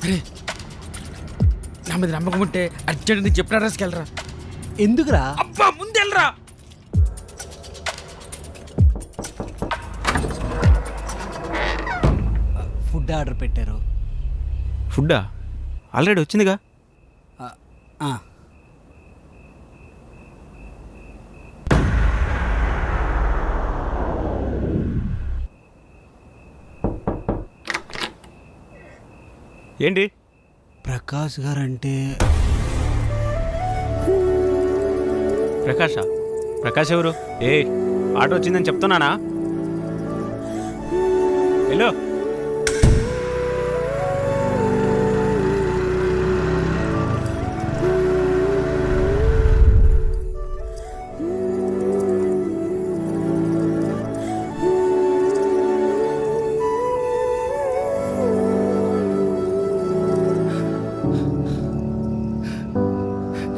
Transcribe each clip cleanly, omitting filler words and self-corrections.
అరే నా మీద నమ్మకం ఉంటే అర్జెంట్ నీకు చెప్పిన అడ్రస్కి వెళ్ళరా. ఎందుకురా? అబ్బా ముందెళ్ళరా. ఫుడ్ ఆర్డర్ పెట్టారు. ఫుడ్డా? ఆల్రెడీ వచ్చిందిగా. ఆ. ఏంటి? ప్రకాష్ గారు అంటే ప్రకాషా? ప్రకాష్ ఎవరు? ఆటో వచ్చిందని చెప్తున్నానా? హలో,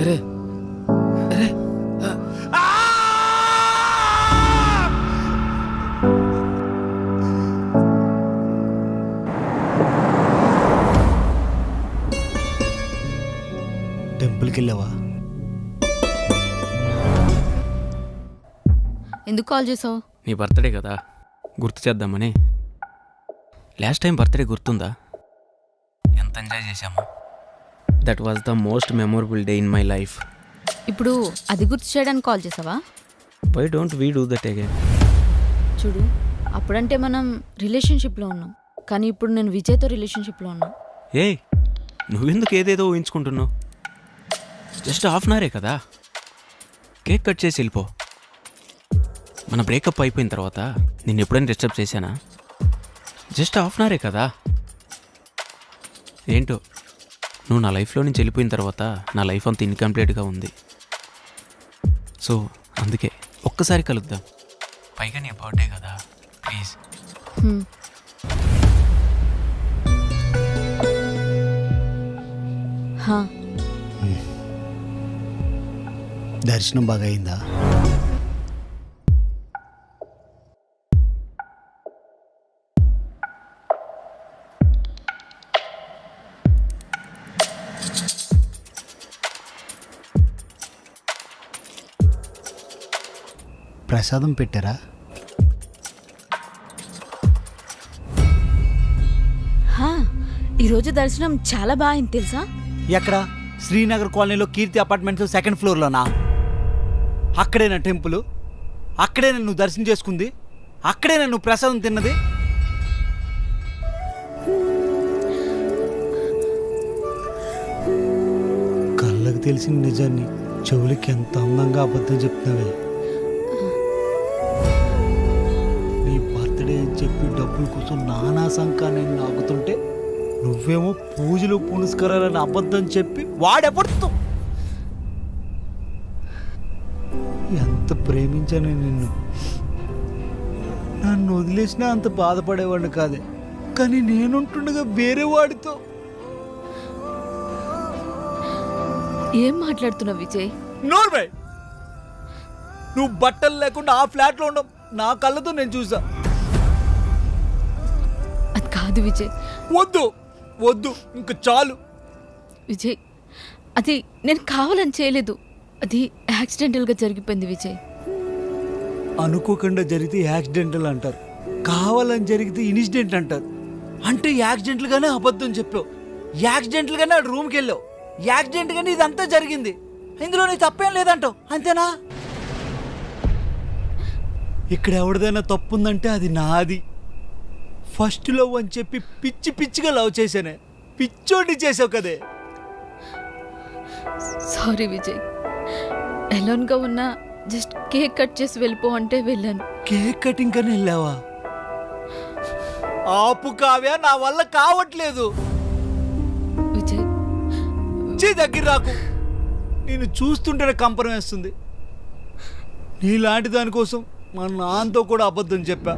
అరే అరే టెంపుల్కి వెళ్ళావా? ఎందుకు కాల్ చేసావు? నీ బర్త్డే కదా, గుర్తు చేద్దామని. లాస్ట్ టైం బర్త్డే గుర్తుందా? ఎంత ఎంజాయ్ చేశాము. That was the most memorable day in my life. ఇప్పుడు అది గుర్తు చేయడానికి కాల్ చేసావా? Why don't we do that again? చూడు, అప్పుడంటే మనం రిలేషన్షిప్లో ఉన్నాం, కానీ ఇప్పుడు నేను విజయ్తో రిలేషన్షిప్లో ఉన్నా. నువ్వెందుకు ఏదేదో ఊహించుకుంటున్నావు? జస్ట్ హాఫ్ అన్ అవరే కదా, కేక్ కట్ చేసి వెళ్ళిపో. మన బ్రేకప్ అయిపోయిన తర్వాత నేను ఎప్పుడైనా డిస్టర్బ్ చేశానా? జస్ట్ హాఫ్ అన్ అవరే కదా. ఏంటో నువ్వు నా లైఫ్లో నుంచి వెళ్ళిపోయిన తర్వాత నా లైఫ్ అంత ఇన్కంప్లీట్గా ఉంది. సో అందుకే ఒక్కసారి కలుద్దాం. పైగా నీ బర్త్డే కదా, ప్లీజ్. దర్శనం బాగా అయిందా? ప్రసాదం పెట్టారా? ఈరోజు దర్శనం చాలా బాగుంది తెలుసా? ఎక్కడ? శ్రీనగర్ కాలనీలో కీర్తి అపార్ట్మెంట్స్ సెకండ్ ఫ్లోర్లోనా? అక్కడేనా టెంపుల్? అక్కడేనా నువ్వు దర్శనం చేసుకుంది? అక్కడేనా నువ్వు ప్రసాదం తిన్నది? కళ్ళకు తెలిసిన నిజాన్ని చెవులకి ఎంత అందంగా అబద్ధం చెప్తున్నావే. నీ బర్త్డే అని చెప్పి డబ్బుల కోసం నానా సంకాన్ని నాగుతుంటే నువ్వేమో పూజలు పునస్కారాలని అబద్ధం చెప్పి వాడెపడుతూ. ఎంత ప్రేమించాను నిన్ను. నన్ను వదిలేసినా అంత బాధపడేవాడిని కాదే, కానీ నేనుంటుండగా వేరే వాడితో. ఏం మాట్లాడుతున్నావు విజయ్? నోర్మై, నువ్వు బట్టలు లేకుండా ఆ ఫ్లాట్లో ఉండవు నా కళ్ళతో నేను చూసా. అది కాదు విజయ్. వద్దు వద్దు, ఇంక చాలు. విజయ్, అది నేను కావాలని చేయలేదు, అది యాక్సిడెంటల్గా జరిగిపోయింది విజయ్. అనుకోకుండా జరిగితే యాక్సిడెంటల్ అంటారు, కావాలని జరిగితే ఇన్సిడెంట్ అంటారు. అంటే యాక్సిడెంట్లుగానే అబద్ధం చెప్పావు, యాక్సిడెంట్లుగానే ఆ రూమ్కి వెళ్ళావు, యాక్సిడెంట్గానే ఇదంతా జరిగింది. ఇందులో నీ తప్పేం లేదంటావు, అంతేనా? ఇక్కడ ఎవరిదైనా తప్పు ఉందంటే అది నాది. ఫస్ట్ లవ్ అని చెప్పి పిచ్చి పిచ్చిగా లవ్ చేశానే, పిచ్చోడి చేసావు కదే. సారీ విజయ్, ఎలోన్గా ఉన్నా జస్ట్ కేక్ కట్ చేసి వెళ్ళిపో అంటే వెళ్ళాను. కేక్ కటింగ్ కని వెళ్ళావా? ఆపు కావ్య, నా వల్ల కావట్లేదు. విజయ్ దగ్గర రాకు, నేను చూస్తుంటేనే కంపరం వేస్తుంది. నీలాంటి దానికోసం మా నాన్నతో కూడా అబద్ధం చెప్పా.